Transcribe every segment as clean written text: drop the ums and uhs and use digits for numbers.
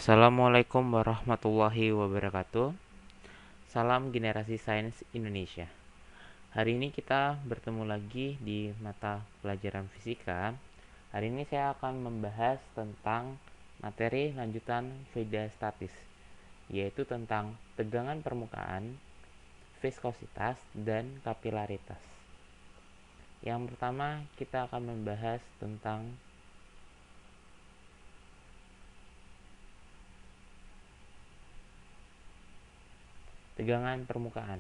Assalamualaikum warahmatullahi wabarakatuh. Salam generasi sains Indonesia. Hari ini kita bertemu lagi di mata pelajaran fisika. Hari ini saya akan membahas tentang materi lanjutan fluida statis, yaitu tentang tegangan permukaan, viskositas, dan kapilaritas. Yang pertama, kita akan membahas tentang tegangan permukaan.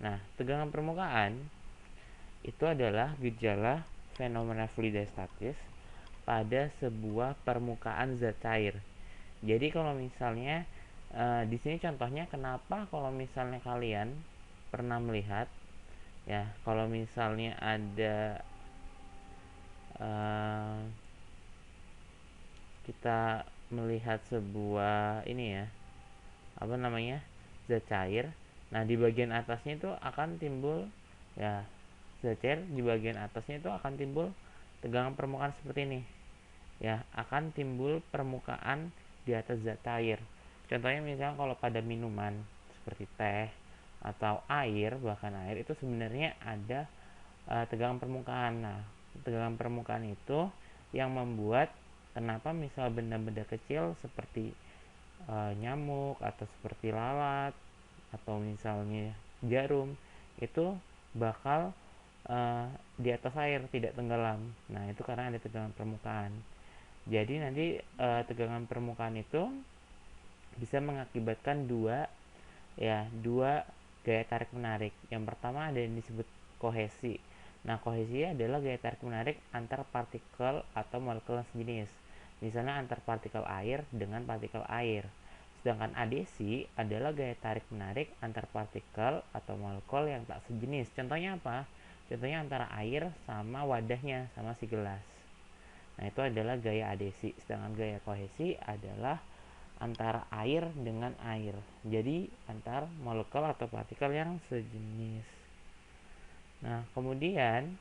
Nah, tegangan permukaan itu adalah gejala fenomena fluida statis pada sebuah permukaan zat cair. Jadi kalau misalnya di sini contohnya kenapa kalau misalnya kalian pernah melihat ya, kalau misalnya ada kita melihat sebuah ini ya, apa namanya, zat cair. Nah, di bagian atasnya itu akan timbul ya, zat cair di bagian atasnya itu akan timbul tegangan permukaan seperti ini. Ya, akan timbul permukaan di atas zat cair. Contohnya misalnya kalau pada minuman seperti teh atau air, bahkan air itu sebenarnya ada tegangan permukaan. Nah, tegangan permukaan itu yang membuat kenapa misal benda-benda kecil seperti nyamuk atau seperti lalat atau misalnya jarum itu bakal di atas air, tidak tenggelam. Nah, itu karena ada tegangan permukaan. Jadi nanti tegangan permukaan itu bisa mengakibatkan dua gaya tarik menarik. Yang pertama ada yang disebut kohesi. Nah, kohesi adalah gaya tarik menarik antar partikel atau molekul sejenis. Misalnya antar partikel air dengan partikel air. Sedangkan adesi adalah gaya tarik menarik antar partikel atau molekul yang tak sejenis. Contohnya apa? Contohnya antara air sama wadahnya, sama si gelas. Nah, itu adalah gaya adesi. Sedangkan gaya kohesi adalah antara air dengan air. Jadi antar molekul atau partikel yang sejenis. Nah, kemudian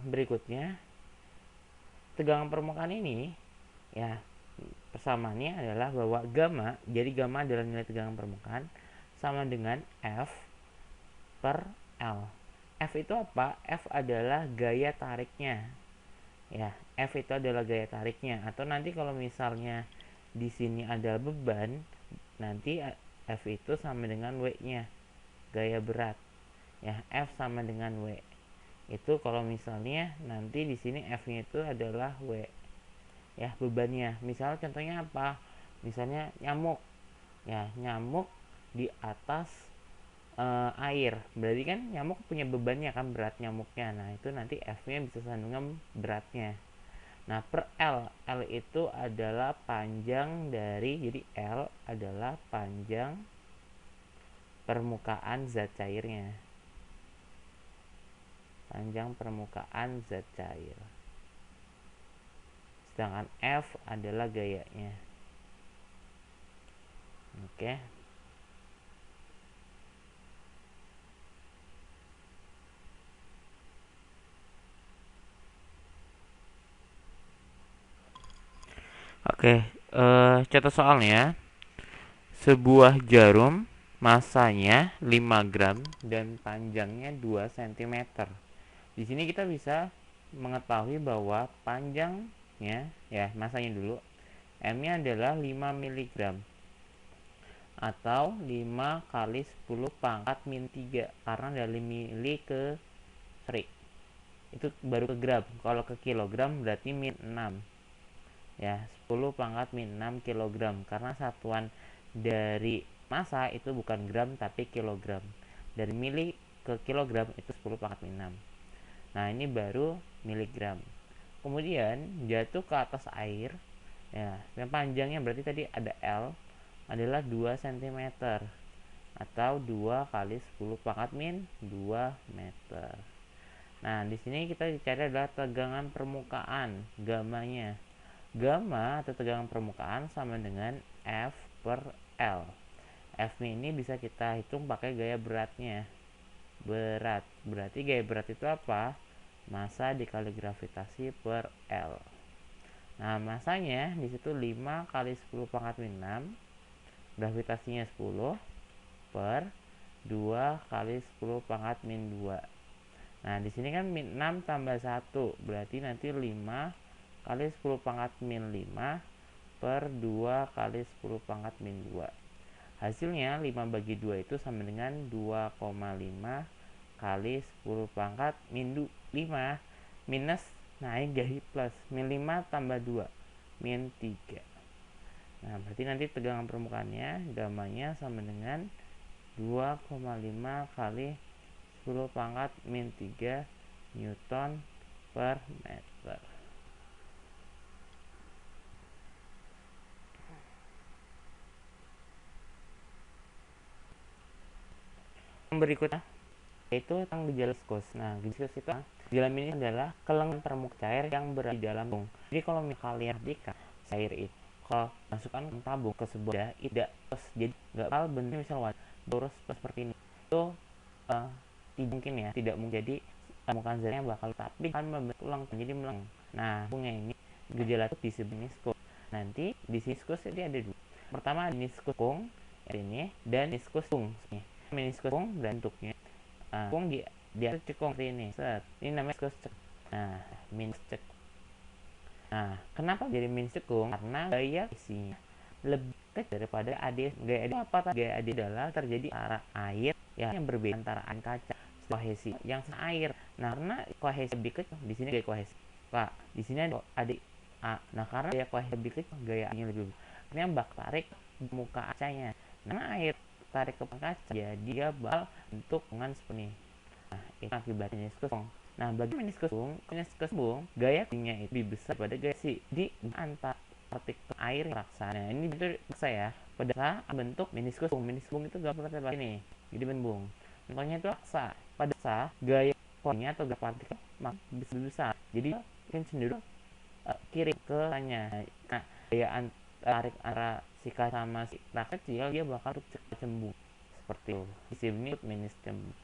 berikutnya tegangan permukaan ini ya, persamaannya adalah bahwa gamma, jadi gamma adalah nilai tegangan permukaan sama dengan F per L. F itu apa? F adalah gaya tariknya. Ya, F itu adalah gaya tariknya. Atau nanti kalau misalnya di sini ada beban, nanti F itu sama dengan W-nya, gaya berat. Ya, F sama dengan W. Itu kalau misalnya nanti di sini F-nya itu adalah W. Ya, bebannya. Misal contohnya apa? Misalnya nyamuk. Ya, nyamuk di atas air. Berarti kan nyamuk punya bebannya kan, berat nyamuknya. Nah, itu nanti F-nya bisa sama dengan beratnya. Nah, per L. L itu adalah panjang dari, jadi L adalah panjang permukaan zat cairnya. Panjang permukaan zat cair. Sedangkan F adalah gayanya. Oke. Oke, contoh soalnya. Sebuah jarum masanya 5 gram dan panjangnya 2 cm. Di sini kita bisa mengetahui bahwa panjangnya, ya masanya dulu, M-nya adalah 5 mg atau 5 kali 10 pangkat min 3, karena dari mili ke seri itu baru ke gram. Kalau ke kilogram berarti min 6. Ya, 10 pangkat min 6 kilogram, karena satuan dari massa itu bukan gram tapi kilogram. Dari mili ke kilogram itu 10 pangkat min 6. Nah, ini baru miligram. Kemudian jatuh ke atas air. Ya, yang panjangnya berarti tadi ada L adalah 2 cm atau 2 kali 10 pangkat min 2 meter. Nah, di sini kita cari adalah tegangan permukaan, gamanya. Gamma atau tegangan permukaan sama dengan F per L. F ini bisa kita hitung pakai gaya beratnya. berat. Berarti gaya berat itu apa? Massa dikali gravitasi per L. Nah, masanya di situ 5 kali 10 pangkat min 6, gravitasinya 10 per 2 kali 10 pangkat min 2. Nah, di sini kan min 6 tambah 1, berarti nanti 5 kali 10 pangkat min 5 per 2 kali 10 pangkat min 2. Hasilnya 5 bagi 2 itu sama dengan 2,5 kali 10 pangkat min 5 minus naik jadi plus min 5 tambah 2 min 3. Nah, berarti nanti tegangan permukaannya gamanya sama dengan 2,5 kali 10 pangkat min 3 Newton per meter. Yang berikutnya yaitu tentang gejala viskus. Nah, gejala viskus itu gejala ini adalah kelengan permukaan cair yang berada di dalam tabung. Jadi kalau misalnya ketika cair itu kalau masukkan ke tabung ke sebuah tidak terus jadi nggak bakal bentuknya misal lurus seperti ini itu tidak mungkin ya, tidak mungkin. Jadi permukaan zatnya bakal tapi akan membentuk tulang jadi meleng. Nah, tabungnya ini gejala itu disebut meniskus. Nanti di meniskus ini ada dua. Pertama meniskus kung ini dan meniskus tung. Meniskus kung bentuknya kung di atas cekung seperti ini. Ini namanya meniskus cekung. Nah, meniskus cekung. Nah, kenapa jadi meniskus cekung? Karena gaya isinya lebih kecil daripada AD. Gaya AD apa? Gaya AD adalah terjadi antara air yang berbeda antara air kaca kohesi yang air. Nah, karena kohesi lebih kecil, di sini gaya kohesi Pak, di sini ada adik A. Nah, karena gaya kohesi lebih kecil, gaya A-nya lebih besar. Artinya bak tarik muka kacanya. Nah, air tarik ke kaca, jadi dia bakal bentuk hubungan seperti ini. Nah, itu akibatnya meniskus bung. Nah, bagi meniskus bung, gaya tingginya itu lebih besar pada gaya si di antara partikel air raksa. Nah, ini itu raksa ya. Pada saat bentuk meniskus bung itu gambar seperti ini. Jadi bung. Contohnya itu raksa. Pada saat gaya koinnya atau gaya partikel bisa besar. Jadi mungkin cenderung kiri ke tanya. Nah, gaya tarik antara si kaca sama si raksa kecil dia bakal cembung seperti itu. Di sini meniskus cembung.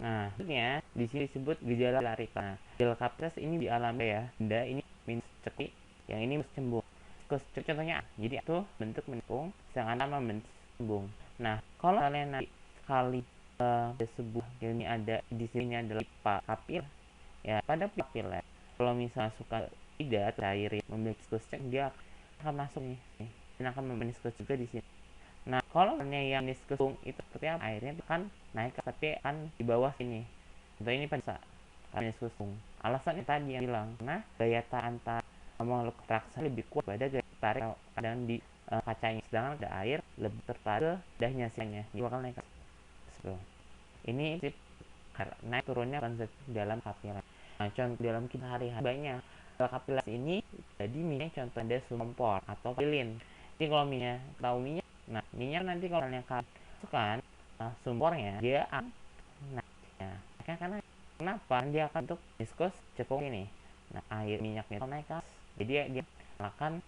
Nah, selanjutnya di sini disebut gejala larika. Nah, gejala kapasitas ini dialami ya. Benda ini minus cekik, yang ini minus cembung. Contohnya, jadi itu bentuk menikung, sedangkan nama bentuk cembung. Nah, kalau kalian nanti kali sebuah ini ada di sini adalah pipa kapil, ya pada pipa kalau misalnya suka tidak cair memiliki cek dia akan masuk nih, dan akan meniskus juga di sini. Nah, kalau yang meniskus itu seperti apa? Airnya akan naik tapi akan di bawah sini. Contoh ini pada meniskus alasannya tadi yang bilang, karena gaya tarik makhluk raksa lebih kuat pada gaya tarik dan di kacanya, sedangkan ada air lebih tertarik ke dahnya sianya, jadi bakal naik. Ini naik turunnya konsep dalam kapiler. Nah, contoh dalam kita hari-hari banyak kapiler ini jadi minyak contoh ada sumpor atau lilin. Jadi kalau minyak tahu minyak, nah minyak nanti kalau kalian masukkan sumpornya dia akan naik. Karena kenapa dia akan untuk viskus cekung ini. Nah, air minyaknya itu naik atas, jadi dia akan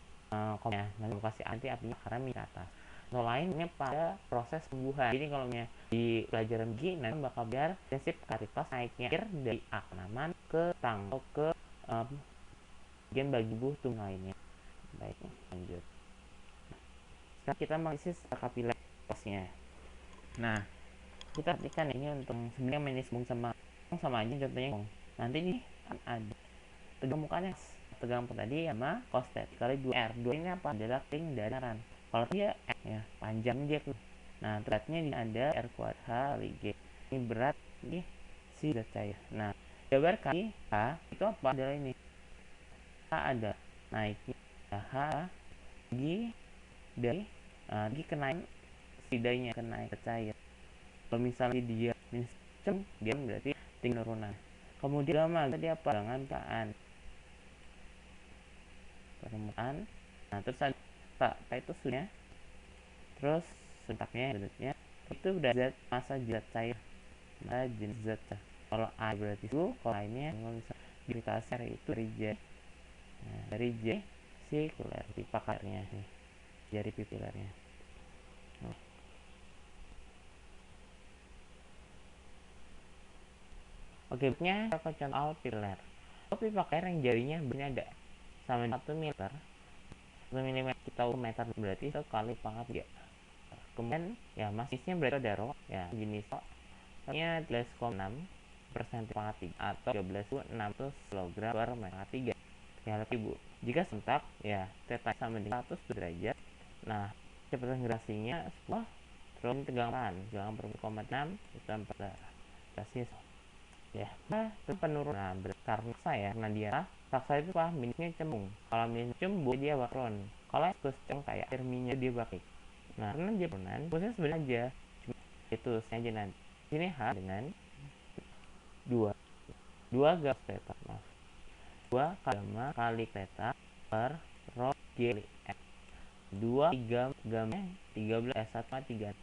nanti kasih anti apinya karena minyak atas. Contoh lainnya pada proses tumbuhan. Jadi kalau di pelajaran G nanti bakal biar prinsip karitas naiknya air dari aknaman ke tangkau ke bagian bagi tubuh tumbuh lainnya. Baik, lanjut. Sekarang kita menganalisis kapilernya. Nah, kita perhatikan ini untuk sebenarnya menisbung sama aja contohnya. Nanti ini kan ada tegang mukanya, tegang tadi sama kostet kali 2R. 2 ini apa? Adalah ring dadaran. Kalau dia ya panjang dia. Nah, beratnya ini ada R kuadrat H kali G. Ini berat nih si zat cair. Nah, jabarkan H itu apa? Adalah ini. H ada naiknya H G dari G kenaik setidaknya kenaik cair. Kalau misalnya dia minus dia berarti tinggi turunan. Kemudian tadi apa? Permukaan. Nah, terus ada itu sudah. Terus sentaknya bentuknya itu udah zat masa zat cair. Nah, jenis zat cair. Kalau A berarti itu, kalau lainnya kalau misalnya gravitasi itu dari J. Nah, dari J sirkuler pipa kairnya nih. jari pupillernya. Oke, berikutnya kita contoh outpiller. Pipa air yang jarinya berbeda sama 1 mm. 1 mm kita meter berarti 1 kali pangkat 3. Kemudian ya masisnya berarti ada ro ya jenis ro nya 13,6% pangkat 3 atau 13.600 kg per meter 3 ya ibu. Jika sentak ya theta sama dengan 100 derajat. Nah kecepatan gerasinya 10 terus tegangan per 1,6 itu 4 derajat ya. Nah penurunan karena dia paksa itu minusnya cembung. Kalau minus cembung dia bakron. Kalau cembung kayak air minyak dia bakik. Nah karena dia penurunan khususnya sebenarnya aja cuma itu saja nanti sini H dengan 2 gas theta 2 gamma kali theta per rho G F 2 gamma 13 1,3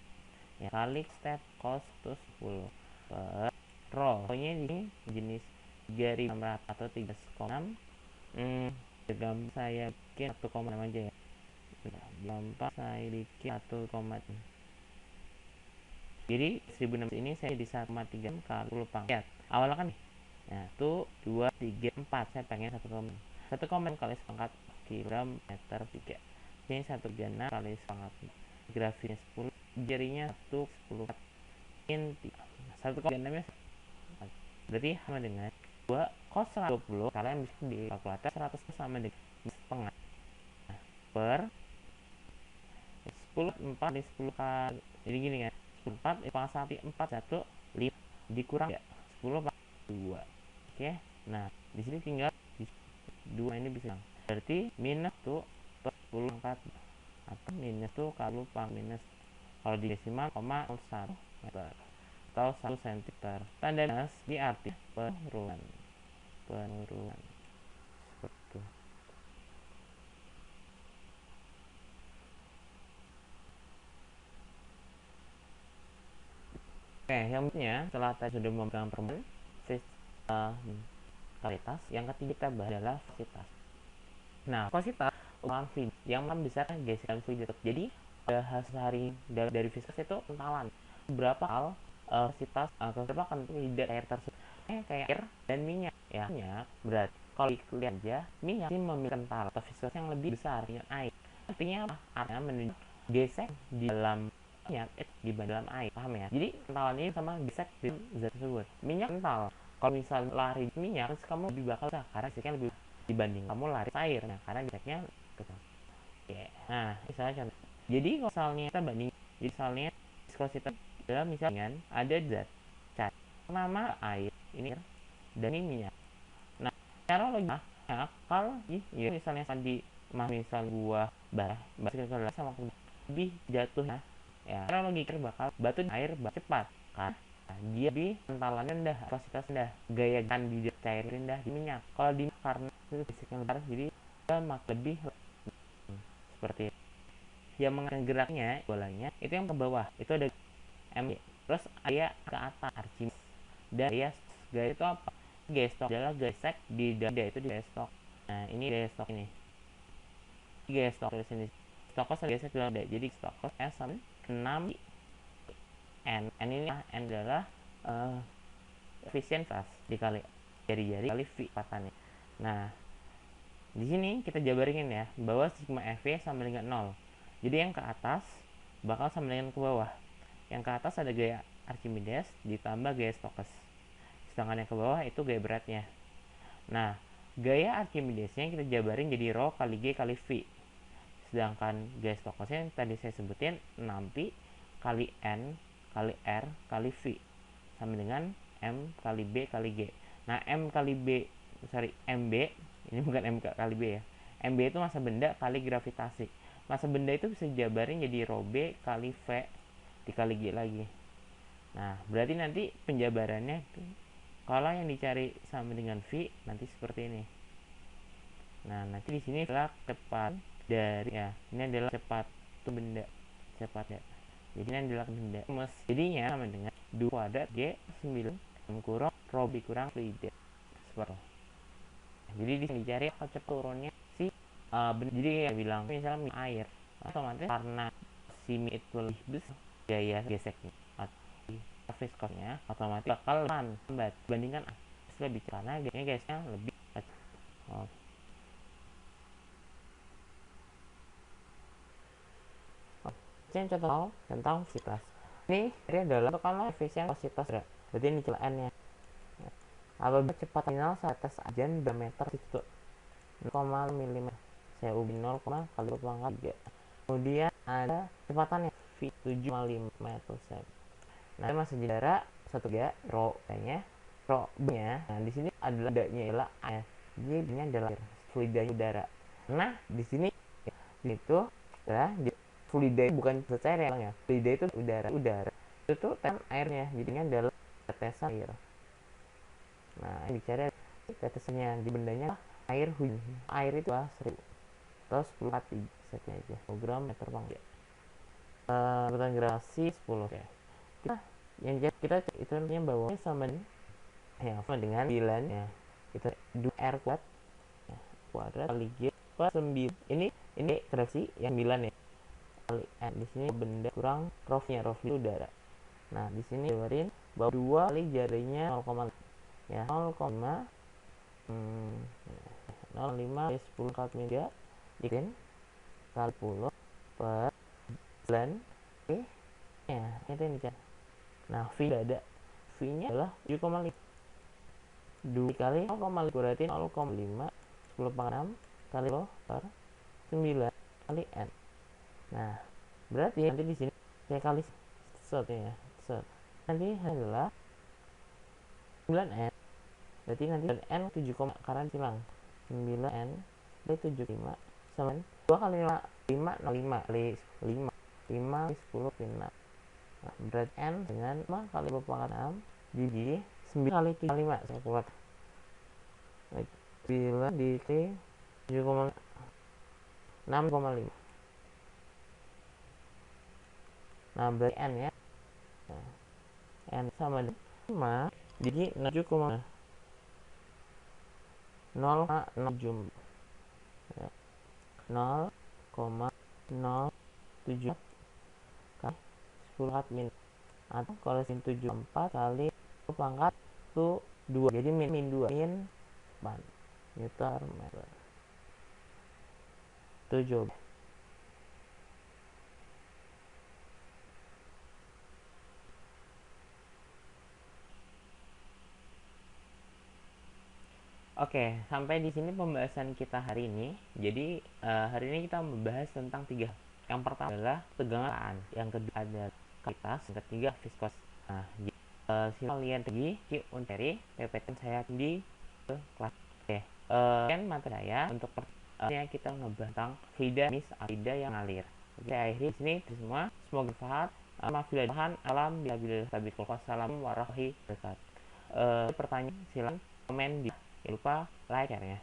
ya kali step cos 10 per rho nya ini jenis jari 600 atau 3,6 gambar saya bikin 1,6 aja ya. Gampang saya bikin 1,6. Jadi 1600 ini saya di 1,3 kali 10 pangkat awalnya kan nih. Nah itu 2, 3, 4 saya pengen 1,6 kali sepangkat kilogram meter 3. Ini 1,6 kali sepangkat grafisnya 10 jarinya 10 inti 1,6 nya berarti sama dengan 2 cos 120. Kalian bisa di kalkulator 100 sama dengan setengah per 10 4 di 10 kali jadi gini kan 10 4 pangkat 1 5 dikurang ya 10 2. Oke nah di sini tinggal 2 ini bisa berarti minus tuh per 10 pangkat atau minus tuh kalau minus kalau di desimal 0,01 meter atau 1 cm. Tanda minus di arti penurunan seperti itu. Oke yang berikutnya setelah tadi sudah memegang permen kualitas yang ketiga kita bahas adalah viscositas. Nah viscositas yang membesar gesekan fluid. Jadi hasil hari dari viscositas itu kentalan berapa hal viscositas kenapa kan tidak air tersebut kayak air dan minyak ya minyak berarti kalau lihat aja minyak ini memiliki kental atau viskositas yang lebih besar dengan air. Artinya apa? Artinya menunjuk gesek di dalam minyak di dalam air, paham ya? Jadi kentalan ini sama gesek di zat tersebut. Minyak kental. Kalau misal lari minyak, terus kamu lebih bakal karena geseknya lebih dibanding kamu lari air. Nah, karena geseknya kental. Oke. Nah, misalnya contoh. Jadi kalau misalnya kita banding, jadi misalnya viskositas dalam misalnya ada zat cat nama air ini dan ini minyak. Nah cara logika kalau ya misalnya tadi misal buah bara sama lebih jatuh ya cara logika bakal batu air cepat kan dia lebih kentalannya rendah kapasitas rendah gaya kan di cair rendah di minyak kalau di karena itu fisiknya lebar jadi lebih seperti itu. Yang menggerakkan geraknya bolanya itu yang ke bawah itu ada M terus area ke atas Archimedes dan gaya itu apa gaya stok adalah gesek di dada itu di gaya stok. Nah ini gaya stok ini gaya stok tulis ini stokos gesek dalam dada jadi stokos S sama 6 N ini N adalah efisientas dikali jari-jari kali V patannya. Nah di sini kita jabarin ya bahwa sigma FV sama dengan 0 jadi yang ke atas bakal sama dengan ke bawah. Yang ke atas ada gaya Archimedes ditambah gaya Stokes. Sedangkan yang ke bawah itu gaya beratnya. Nah, gaya Archimedesnya kita jabarin jadi rho kali G kali V. Sedangkan gaya Stokesnya yang tadi saya sebutin 6pi kali N kali R kali V sama dengan M kali B kali G. Nah, MB ini bukan M kali B ya. MB itu massa benda kali gravitasi. Massa benda itu bisa dijabarin jadi rho B kali V dikali G lagi. Nah berarti nanti penjabarannya kalau yang dicari sama dengan V nanti seperti ini. Nah nanti di sini adalah cepat dari ya ini adalah cepat itu benda cepat ya jadi ini adalah benda jadinya sama dengan 2 kuadrat G 9 kurang rho B kurang fluid seperti itu. Jadi di sini dicari apa cepat turunnya si jadi ya bilang misalnya air otomatis karena si mie itu lebih besar, gaya geseknya atau viskosnya otomatis bakal lambat dibandingkan lebih cepat karena gasnya lebih kecil. Oh. Ini contoh tentang viscositas. Ini adalah kalau efisiensitas berarti ini celaan nya. Apabila cepat final saat tes ajan diameter itu 0,5 mm, saya ubi 0, kali pangkat 3. Kemudian ada kecepatannya v 7,5 meter second. Nah, masih jarak 1 rho nya, rho b-nya. Nah, di sini adalah d-nya adalah air. Jadi b-nya adalah fluida udara. Nah, di sini itu adalah fluida bukan cair ya. Fluida itu udara. Itu tuh airnya, jadinya adalah tetesan air. Nah, ini bicara tetesannya di bendanya air hujan. Air itu 1000 atau 10 kali setnya aja. Gram meter bangga. Berdasarkan gradasi 10 ya. Kita itu artinya bahwa sama dengan 9 ya. Kita 2R kuadrat kali G per 9. Ini gradasi yang 9 ya. Kali N di sini benda kurang rofnya udara. Nah, di sini dibawarin bahwa 2 kali jarinya 0,5 ya 0,5 0,5 10 kali media dikali 10 per 9 ya itu ini kan. Nah, V ada V nya adalah 7,5 2 kali 0,5 berarti 0,5 10 pangkat 6 kali lo per 9 kali N. Nah, berarti nanti di sini saya kali set ya set nanti adalah 9N. Berarti nanti N 7, karena hilang 9N dari 75 sama 2 kali 5 5 kali 5 5 kali 10 kali 6. Nah, berarti N dengan 5 kali pangkat 6 dibagi 9 kali 75 saya buat 9 di 7,6,5. Nah, berarti N ya. Nah, N sama dengan 5 jadi 7,0,6 ya. 0,07 kali 10 min atau kalau sin 74 kali pangkat itu 2 jadi min 2 min Newton meter 7. Oke, sampai di sini pembahasan kita hari ini. Jadi hari ini kita membahas tentang 3. Yang pertama adalah tegangan, yang kedua adalah kualitas, yang ketiga viskos. Nah, silakan kalian pergi ke Unteri, PPT saya di kelas. Oke, kan materi saya untuk kita ngebahas tentang fluida yang ngalir. Oke, akhirnya di sini semua semoga bermanfaat. Maaf bila bahan alam bila tabiqul. Wassalamualaikum warahmatullahi wabarakatuh. Pertanyaan silakan komen di. Jangan lupa like ya.